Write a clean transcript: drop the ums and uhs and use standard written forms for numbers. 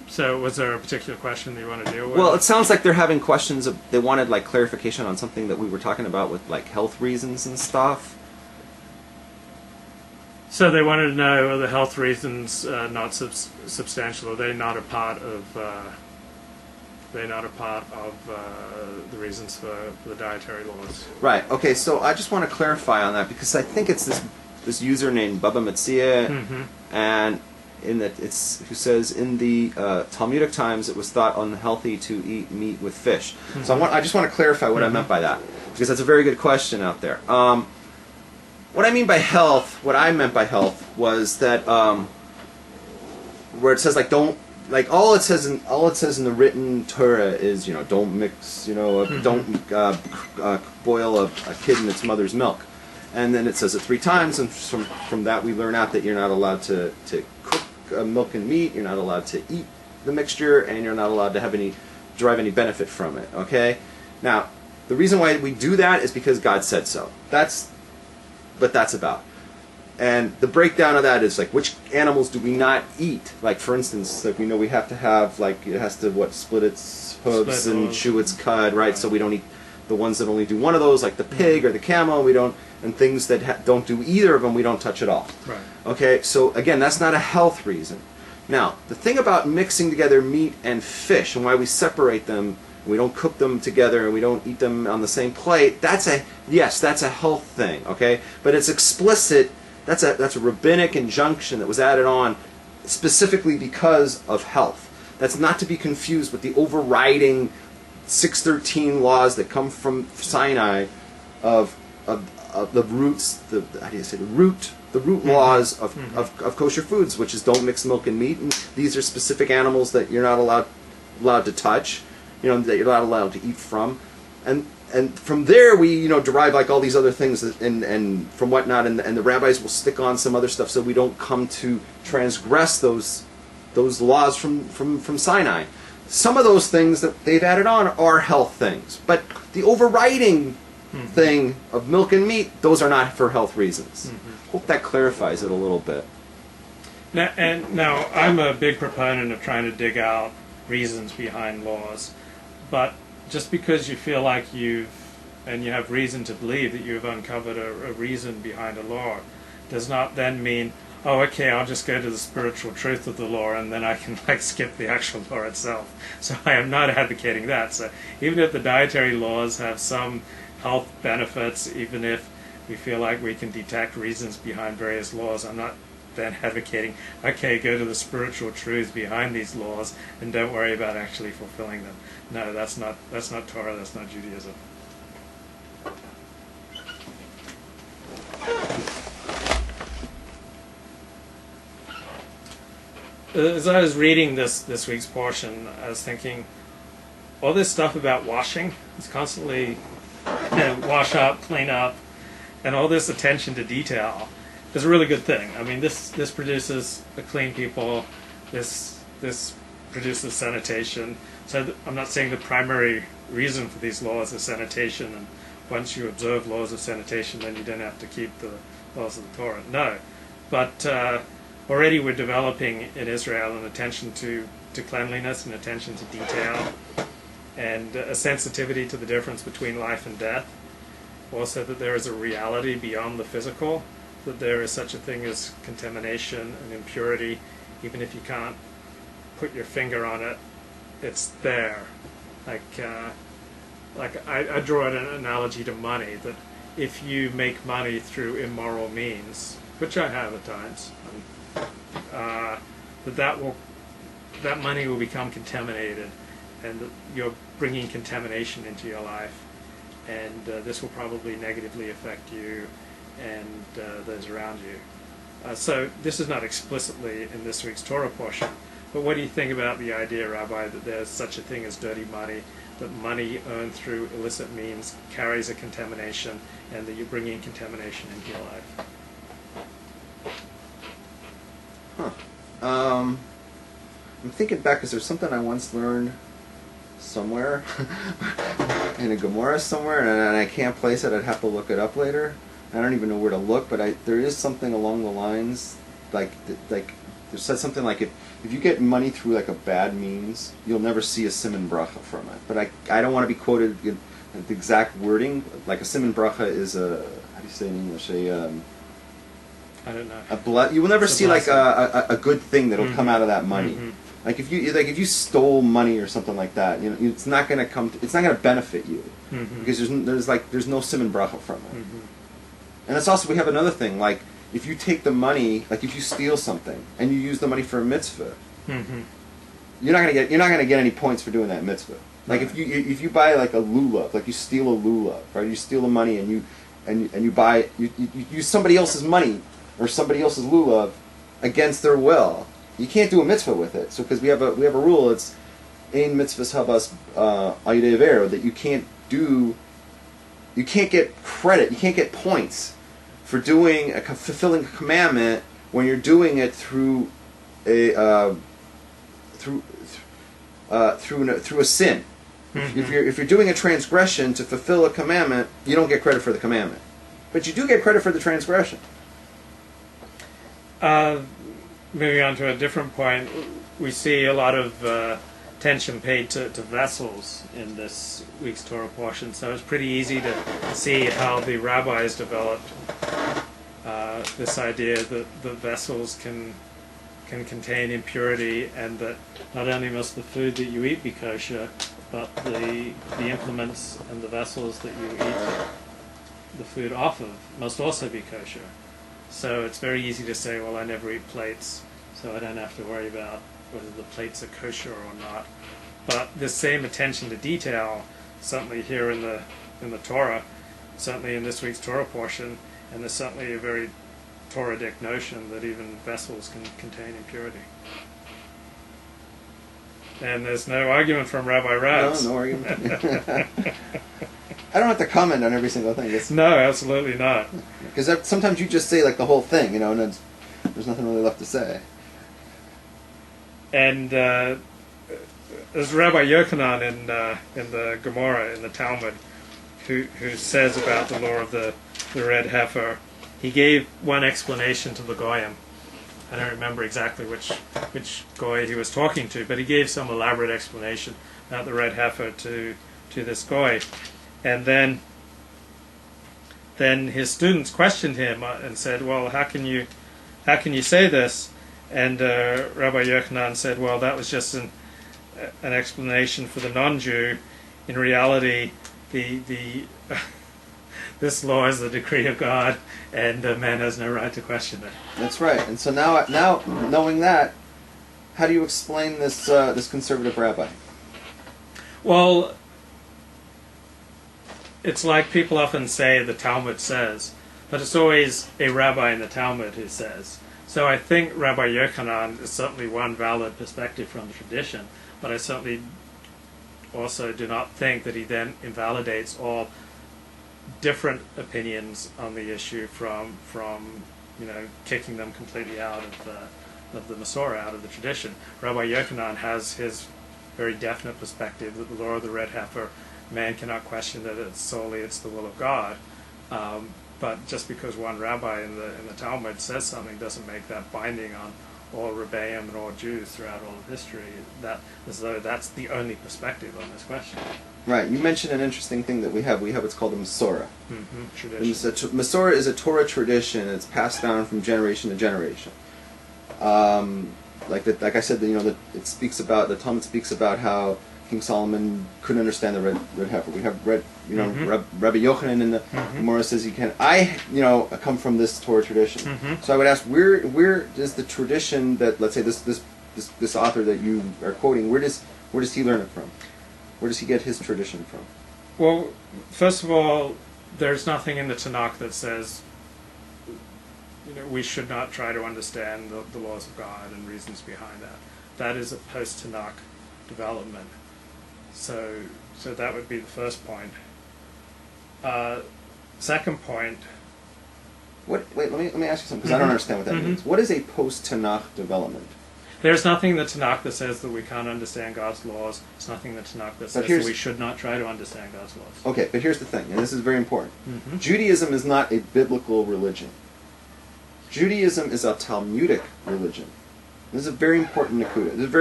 So was there a particular question that you want to deal with? Well, it sounds like they're having questions. They wanted like clarification on something that we were talking about with like health reasons and stuff. So they wanted to know, are the health reasons not substantial? Are they not a part of? They're not a part of the reasons for the dietary laws. Right. Okay. So I just want to clarify on that because I think it's this user named Baba Metzia, and in that who says in the Talmudic times it was thought unhealthy to eat meat with fish. So I just want to clarify what I meant by that because that's a very good question out there. What I mean by health, what I meant by health was that where it says like don't. Like all it says in the written Torah is don't mix don't boil a kid in its mother's milk, and then it says it 3 times, and from that we learn out that you're not allowed to cook milk and meat, you're not allowed to eat the mixture, and you're not allowed to derive any benefit from it. Okay, now the reason why we do that is because God said so. That's about. And the breakdown of that is like which animals do we not eat? Like for instance, like we know we have to have like it has to split its hooves and chew its cud, right? So we don't eat the ones that only do one of those, like the pig or the camel. We don't, and things that don't do either of them, we don't touch at all. Right. Okay. So again, that's not a health reason. Now the thing about mixing together meat and fish and why we separate them, we don't cook them together and we don't eat them on the same plate. That's a health thing. Okay, but it's explicit. That's a rabbinic injunction that was added on specifically because of health. That's not to be confused with the overriding 613 laws that come from Sinai of the roots. The root laws of kosher foods, which is don't mix milk and meat. And these are specific animals that you're not allowed to touch. That you're not allowed to eat from, and from there we derive like all these other things and from whatnot, and the rabbis will stick on some other stuff so we don't come to transgress those laws from Sinai. Some of those things that they've added on are health things, but the overriding thing of milk and meat, those are not for health reasons. Hope that clarifies it a little bit. Now I'm a big proponent of trying to dig out reasons behind laws, but just because you feel like you have reason to believe that you've uncovered a reason behind a law does not then mean, oh, okay, I'll just go to the spiritual truth of the law and then I can skip the actual law itself. So I am not advocating that. So even if the dietary laws have some health benefits, even if we feel like we can detect reasons behind various laws, I'm not then advocating, okay, go to the spiritual truth behind these laws and don't worry about actually fulfilling them. No, that's not Torah, that's not Judaism. As I was reading this week's portion, I was thinking, all this stuff about washing, it's constantly wash up, clean up, and all this attention to detail is a really good thing. I mean, this produces a clean people. This produces sanitation. So I'm not saying the primary reason for these laws is sanitation, and once you observe laws of sanitation, then you don't have to keep the laws of the Torah. No, but already we're developing in Israel an attention to cleanliness, and attention to detail, and a sensitivity to the difference between life and death. Also that there is a reality beyond the physical, that there is such a thing as contamination and impurity, even if you can't put your finger on it, it's there. Like I draw an analogy to money, that if you make money through immoral means, which I have at times, that money will become contaminated, and you're bringing contamination into your life, and this will probably negatively affect you and those around you. So this is not explicitly in this week's Torah portion, but what do you think about the idea, Rabbi, that there's such a thing as dirty money, that money earned through illicit means carries a contamination, and that you're bringing contamination into your life? I'm thinking back because there's something I once learned somewhere in a Gemara somewhere, and I can't place it. I'd have to look it up later. I don't even know where to look, but there is something along the lines like They said something like if you get money through like a bad means, you'll never see a siman bracha from it. But I don't want to be quoted in the exact wording. Like a siman bracha is a, how do you say it in English? I don't know. You will never It's a see like blessing. a good thing that'll come out of that money. Mhm. Like if you stole money or something like that, you know, it's not going to it's not going to benefit you Mhm. because there's no siman bracha from it. Mhm. And it's also, we have another thing, like if you take the money, like if you steal something and you use the money for a mitzvah, Mhm. you're not gonna get any points for doing that mitzvah. Like if you buy like a lulav, like you steal a lulav, right? You steal the money and you buy you use somebody else's money or somebody else's lulav against their will. You can't do a mitzvah with it. So because we have a rule, it's ein mitzvahs habas ayidei avero, that you can't get credit, you can't get points for fulfilling a commandment when you're doing it through a sin. Mm-hmm. If you're doing a transgression to fulfill a commandment, you don't get credit for the commandment, but you do get credit for the transgression. Moving on to a different point, we see a lot of attention paid to vessels in this week's Torah portion, so it's pretty easy to see how the rabbis developed this idea that the vessels can contain impurity, and that not only must the food that you eat be kosher, but the implements and the vessels that you eat the food off of must also be kosher. So it's very easy to say, well, I never eat plates, so I don't have to worry about whether the plates are kosher or not. But this same attention to detail, certainly here in the Torah, certainly in this week's Torah portion, and there's certainly a very Torahic notion that even vessels can contain impurity. And there's no argument from Rabbi Ratz. No argument. I don't have to comment on every single thing. No, absolutely not. Because sometimes you just say like the whole thing, you know, and there's nothing really left to say. And there's Rabbi Yochanan in the Gemara, in the Talmud, who says about the law of the red heifer. He gave one explanation to the Goyim. I don't remember exactly which Goy he was talking to, but he gave some elaborate explanation about the red heifer to this Goy. And then his students questioned him and said, well, how can you say this? And Rabbi Yochanan said, well, that was just an explanation for the non-Jew. In reality, the this law is the decree of God, and man has no right to question it. That's right. And so now knowing that, how do you explain this conservative rabbi? Well, it's like people often say the Talmud says, but it's always a rabbi in the Talmud who says. So I think Rabbi Yochanan is certainly one valid perspective from the tradition, but I certainly also do not think that he then invalidates all different opinions on the issue from kicking them completely out of the Masorah, out of the tradition. Rabbi Yochanan has his very definite perspective that the law of the red heifer, man cannot question that it's the will of God. But just because one rabbi in the Talmud says something doesn't make that binding on all Rebbeim and all Jews throughout all of history. That as though that's the only perspective on this question. Right. You mentioned an interesting thing that we have. We have what's called a Masorah. Tradition. Masorah is a Torah tradition. It's passed down from generation to generation. Like I said, it speaks about, the Talmud speaks about how King Solomon couldn't understand the red heifer. We have Rabbi Yochanan in the Gemara says he can. I come from this Torah tradition. So I would ask, where does the tradition that, let's say this author that you are quoting, where does he learn it from? Where does he get his tradition from? Well, first of all, there's nothing in the Tanakh that says we should not try to understand the laws of God and reasons behind that. That is a post-Tanakh development. So that would be the first point. Second point. Wait, let me ask you something, because I don't understand what that means. What is a post-Tanakh development? There's nothing in the Tanakh that says that we can't understand God's laws. There's nothing in the Tanakh that says that we should not try to understand God's laws. Okay, but here's the thing, and this is very important. Judaism is not a biblical religion. Judaism is a Talmudic religion. This is a very important nakuda. This is very